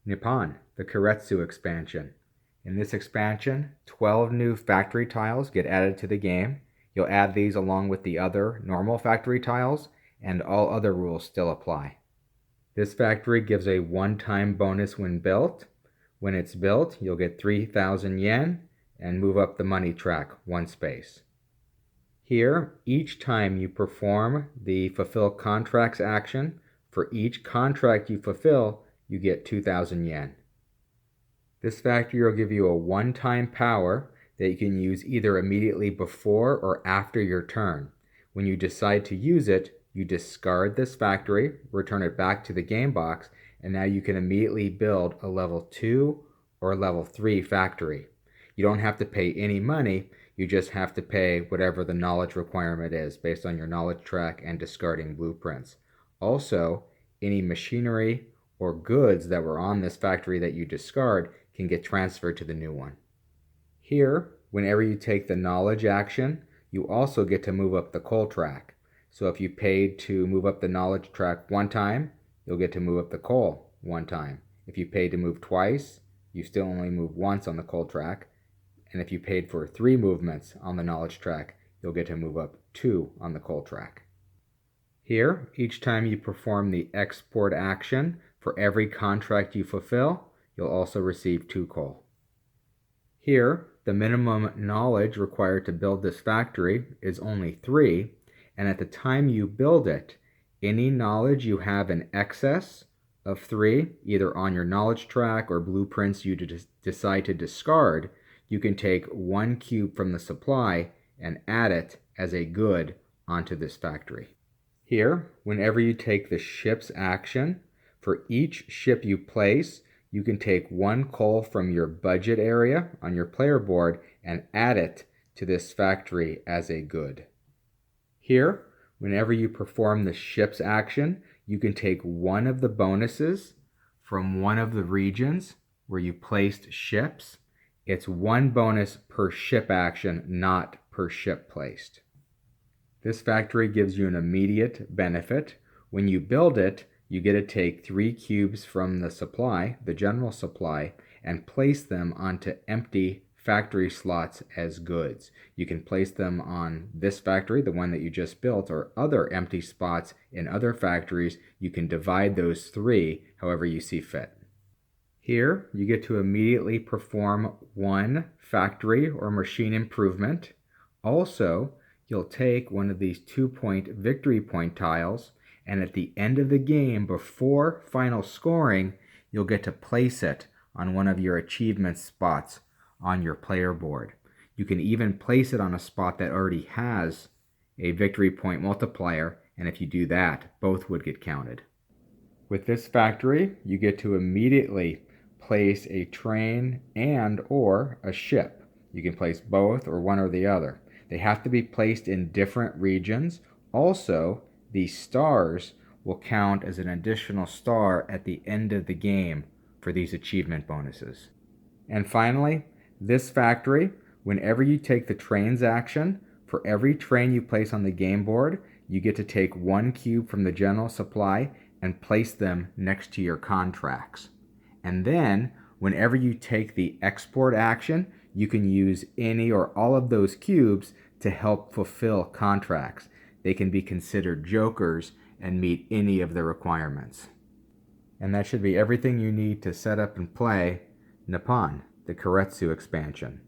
Nippon, the Keiretsu expansion. In this expansion, 12 new factory tiles get added to the game. You'll add these along with the other normal factory tiles, and all other rules still apply. This factory gives a one-time bonus when built. When it's built, you'll get 3,000 yen and move up the money track one space. Here, each time you perform the fulfill contracts action, for each contract you fulfill, you get 2,000 yen. This factory will give you a one-time power that you can use either immediately before or after your turn. When you decide to use it, you discard this factory, return it back to the game box, and now you can immediately build a level 2 or level 3 factory. You don't have to pay any money, you just have to pay whatever the knowledge requirement is based on your knowledge track and discarding blueprints. Also, any machinery or goods that were on this factory that you discard can get transferred to the new one. Here, whenever you take the knowledge action, you also get to move up the coal track. So if you paid to move up the knowledge track one time, you'll get to move up the coal one time. If you paid to move twice, you still only move once on the coal track. And if you paid for 3 movements on the knowledge track, you'll get to move up 2 on the coal track. Here, each time you perform the export action, for every contract you fulfill, you'll also receive 2 coal. Here, the minimum knowledge required to build this factory is only 3, and at the time you build it, any knowledge you have in excess of 3, either on your knowledge track or blueprints you decide to discard, you can take 1 cube from the supply and add it as a good onto this factory. Here, whenever you take the ship's action, for each ship you place, you can take 1 coal from your budget area on your player board and add it to this factory as a good. Here, whenever you perform the ship's action, you can take 1 of the bonuses from one of the regions where you placed ships. It's 1 bonus per ship action, not per ship placed. This factory gives you an immediate benefit. When you build it, you get to take 3 cubes from the supply, the general supply, and place them onto empty factory slots as goods. You can place them on this factory, the one that you just built, or other empty spots in other factories. You can divide those 3 however you see fit. Here, you get to immediately perform 1 factory or machine improvement. Also, you'll take one of these 2-point victory point tiles, and at the end of the game, before final scoring, you'll get to place it on one of your achievement spots on your player board. You can even place it on a spot that already has a victory point multiplier, and if you do that, both would get counted. With this factory, you get to immediately place a train and or a ship. You can place both or one or the other. They have to be placed in different regions. Also, these stars will count as an additional star at the end of the game for these achievement bonuses. And finally, this factory, whenever you take the trains action, for every train you place on the game board, you get to take 1 cube from the general supply and place them next to your contracts. And then, whenever you take the export action, you can use any or all of those cubes to help fulfill contracts. They can be considered jokers and meet any of the requirements. And that should be everything you need to set up and play Nippon, the Keiretsu expansion.